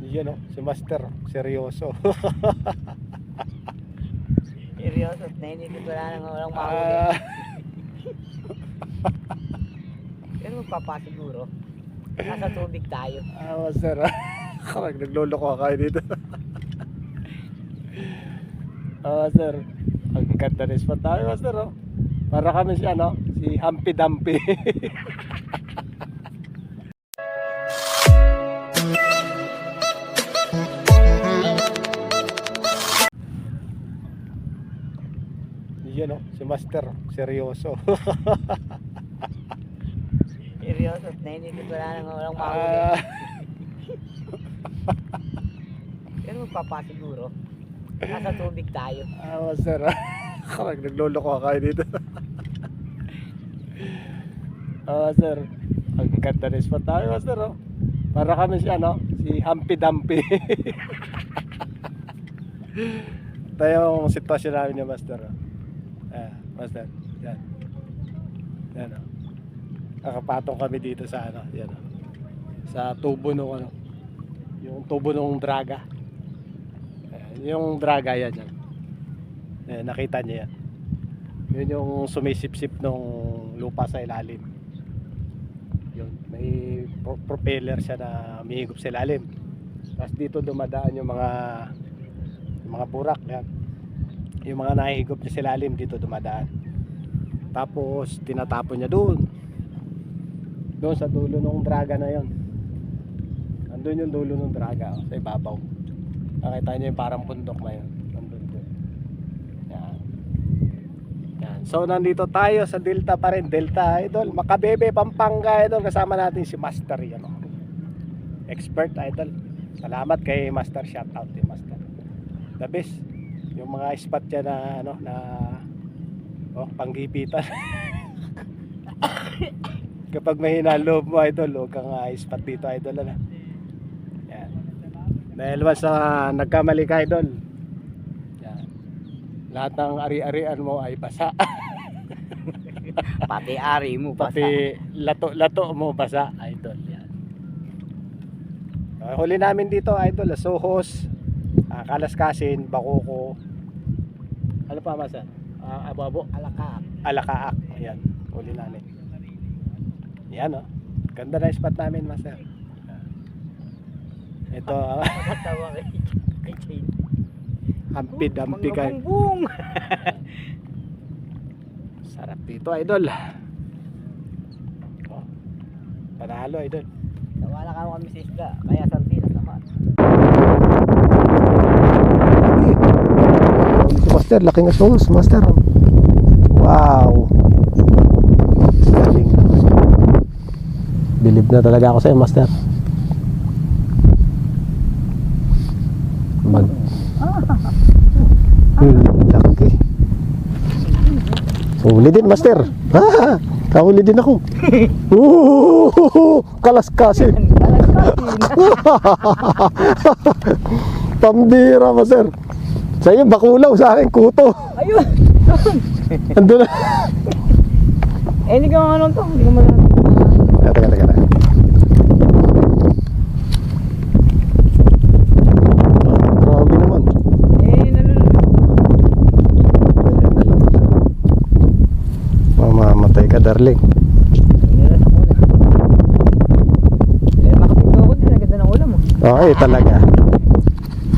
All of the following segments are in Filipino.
Yan o, si Master, seryoso. Seryoso, nainigit wala nang walang mahuli. Pero magpapasiguro. Nasa tubig tayo. Master, karag nagloloko kayo dito. Master, ang ganda na spot tayo, Master. Oh. Para kami si si Humpy Dumpy. Yan o, si Master, seryoso. Seryoso, nainigit wala nang walang mahuli. Pero magpapasiguro. Nasa tubig tayo. Master, karag nagloloko kayo dito. Master, ang ganda na spot tayo, Master. Oh. Para kami si si Humpy Dumpy. Ito yung sitwasyon namin niya, Master. Oh. Master, yan. Yan o. Nakapatong kami dito sa yan o. Sa tubo nung yung tubo nung draga. Yung draga yan. Ayan, nakita niyo yan. Yun yung sumisip-sip nung lupa sa ilalim. Yun, may propeller siya na umihigop sa ilalim. Tapos dito dumadaan yung mga burak yan. Yung mga nahihigop niya sa ilalim dito dumadaan. Tapos tinatapon niya doon sa dulo ng draga na yon. Andun yung dulo ng draga sa ibabaw. Nakita niyo yung parang bundok na yun. Andun doon. Yan. Yan. So nandito tayo sa Delta pa rin. Delta Idol, Makabebe, Pampanga Idol. Kasama natin si Master yan. Expert Idol. Salamat kay Master, shout out kay Master. The best. Yung mga spot dyan na panggipitan. Kapag mahina loob mo, Idol, huwag kang spot dito, Idol. Yan. Dahil sa nagkamali ka, Idol, yan, lahat ng ari-arian mo ay basa. Pati ari mo basa. Pati lato mo basa, Idol. Yan. Huli namin dito, Idol, Sohos, Kalaskasin, Bakuko. Ano pa, Master? Ababo, Alakaak. Ayan, huli namin. Yan o. Ganda na spot namin, Master. Ito, Matatawa kay Jane. Humpy Dumpy kayo. Mangbong. Sarap dito, Idol. Panalo, Idol. Nawala ka kami sa isda. Kaya sardinas naman. Si Master, laking asos, Master. Wow. Galing. Bilib na talaga ako sa iyo, Master. Laki. Huli din, Master. Kahuli din ako. Kalaskasin. Pambira, Master. Sa iyo, bakulaw, sa akin, kuto. Ayun! Andun na. Hindi ka ano to? Hindi ka malaki. Teka. Grabe naman. Mamamatay ka, darling. Makapito ako din. Ang ganda ng ulam mo. Okay, talaga.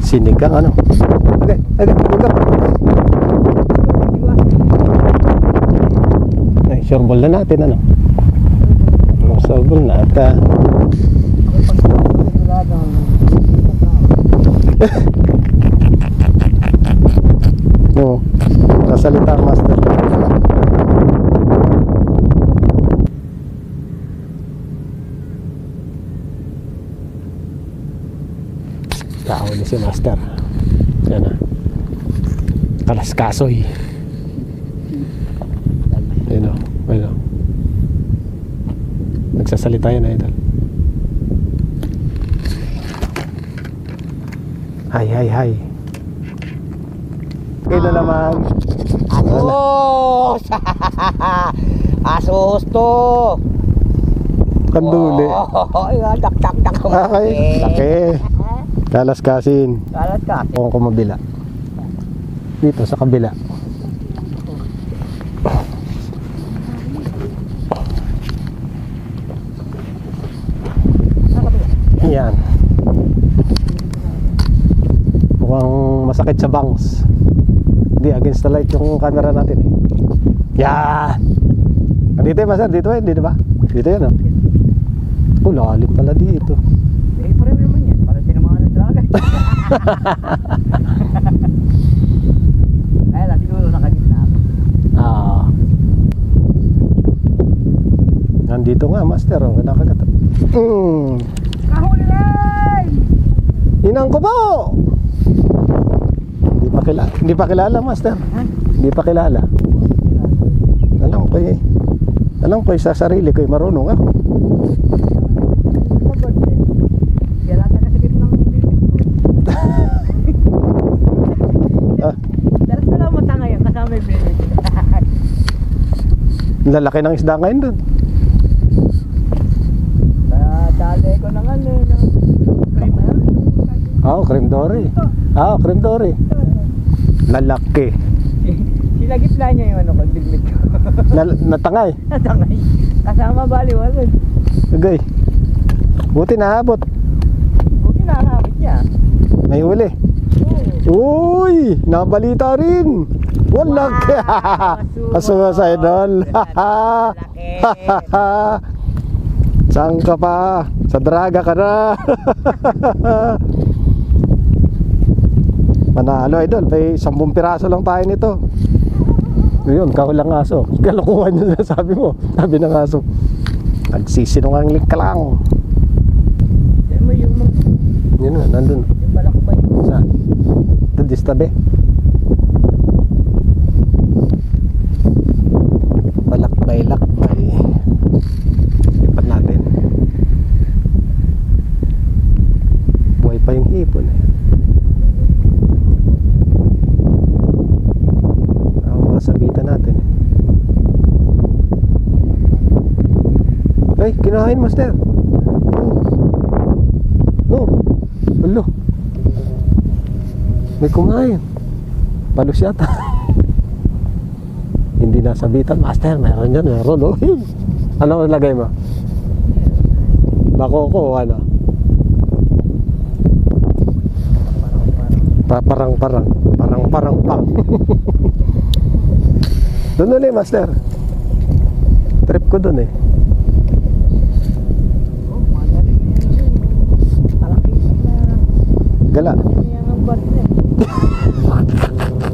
Sinigang Okay, buka. Ay, sureball na natin, sureball na at nasalita ang Master. Kahuli si Master. Yan na. Kalaskasoy. Ayun o. Nagsasalita yan, Idol. Hi. Okay na naman. Asos! Asos to! Kanduli. Oh, dak. Okay, laki. Lalaskasin. Kalat kasi. Kung kumabila. Dito sa kabila. Yan. Mukhang masakit sa bangs. Hindi, against the light yung camera natin eh. Yan. Dito eh, Master. Dito eh, di ba? Dito yan oh. Oh, lalim pala dito. Eh, pareho naman yan. Para sinamahan ng dragon. Kaya lang, siguro nakagitna ako. Ah. Nandito nga, Master. Oh, nakagat. Kahuli rin! Inang ko po! Hindi pa kilala, Master. Hindi pa kilala. Alam ko sa sarili ko, marunong ako. Kaya lang nakasakit ng bilbit ko. Dalas ko lang mata ngayon kasama yung bilbit. Lalaki ng isda ngayon doon. Dali ko ng ano, ng cream ha? Cream dory. Cream dory. Lalaki. Sinagitla niya yung ano ko, bilbit ko. Natangay. Natangay. Kasama baliwalod. Agay. Buti naabot. Buti nakakabit niya. May huli. Uy! Nabalita rin. Walang Asuha sa idol. Saan ka pa? Sa draga ka na. Manalo idol. May 10 piraso lang tayo nito. Yun, kahulang aso. Kalokohan yun na sabi mo. Sabi ng aso. Nagsisinungaling ka lang. Yan mo yung mga... Yun nga, nandun. Yung balakbay. Saan? Ito, distabe. Lakbay. Lipat natin. Buhay pa yung hipon eh. Ang mga sabitan natin eh. Ay, kinahain, Master. No. Ulo. May kumain. Palos yata. Hindi nasabitan, Master. Meron yan, meron. Oh. Ano nilagay mo? Bako ko, ano? Parang pang. Doon ulit, Master. Trip ko doon eh. Oh, magaling na yan. Malaki na. Gala. Yan ang bus na eh.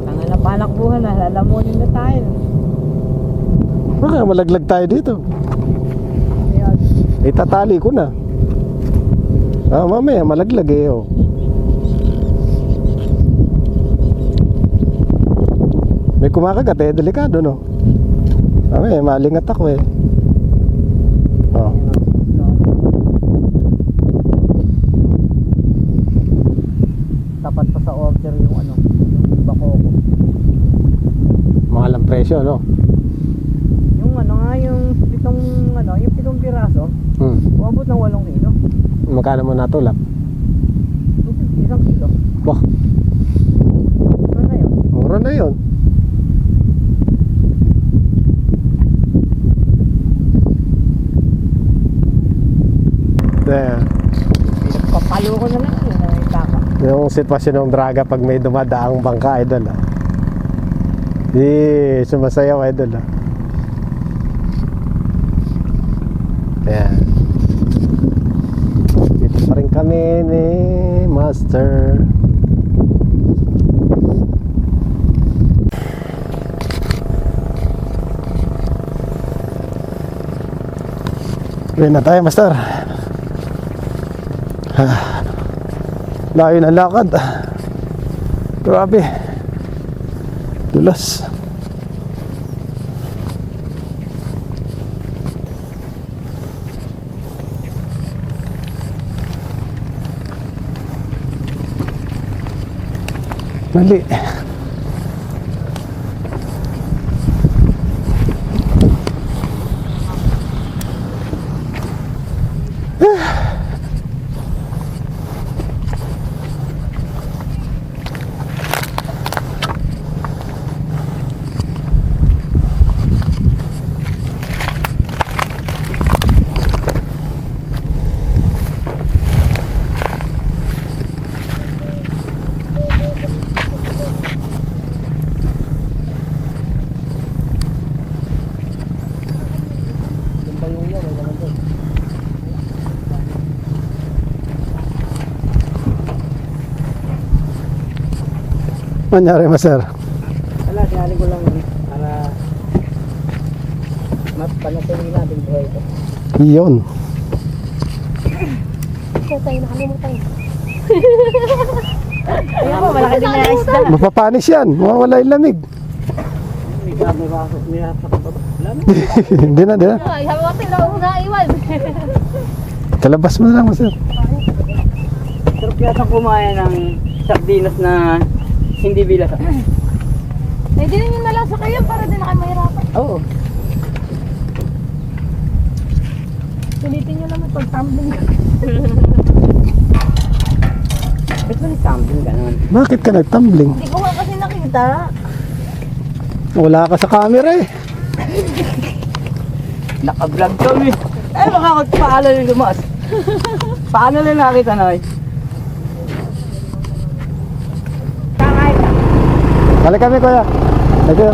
Ang napanakbuhan na, lalamunin na tayo. Baka malaglag tayo dito. Itatali ko na. Mamaya malaglag eh oh. May kumakagat eh, delikado no. Mamaya malingat ako eh. Oh. Tapat pa sa order yung ano, yung bako ko. Mahal ang presyo no. Yung ano nga, yung pitong piraso, umabot ng 8 kilo. Magkano mo natulap? 250, 1 kilo. Wah, Ano na yun? mura na yun. There. Papalo ko na lang yun, itaka. Yung sitwasyon ng draga pag may dumadaang bangka, idol ah. Sumasayaw, idol ah. Ayan. Dito pa rin kami ni Master. Uwi na tayo, Master. Layo na lakad. Grabe. Dulas. Mali. Manyari, master. Wala, sinali ko lang para mapanatuloy natin buhay ito. Iyon. Tayo nakalimutan. Ayan po, malaki din na isda. Mapapanis yan. Mawawala yung lamig. May pasok niya sa kababa. Wala na. Hindi na, hindi na. Ay, sabi ko tayo na naiwan. Kalabas mo na lang, master. Sarap yata kumain ng sardinas na hindi bilas. Eh, din nyo na lang sa kayo para din na kayo mahirapan. Oo. Sulitin nyo naman pag-tumbling. Ba't ba nag-tumbling ganun? Bakit ka nagtumbling? Hindi ko nga kasi nakita. Wala ka sa camera eh. Naka-vlog kami. Eh, makakot paano yung lumas? Paano lang nakita na eh? Kakay ka. Balik kami, kuya. Thank you.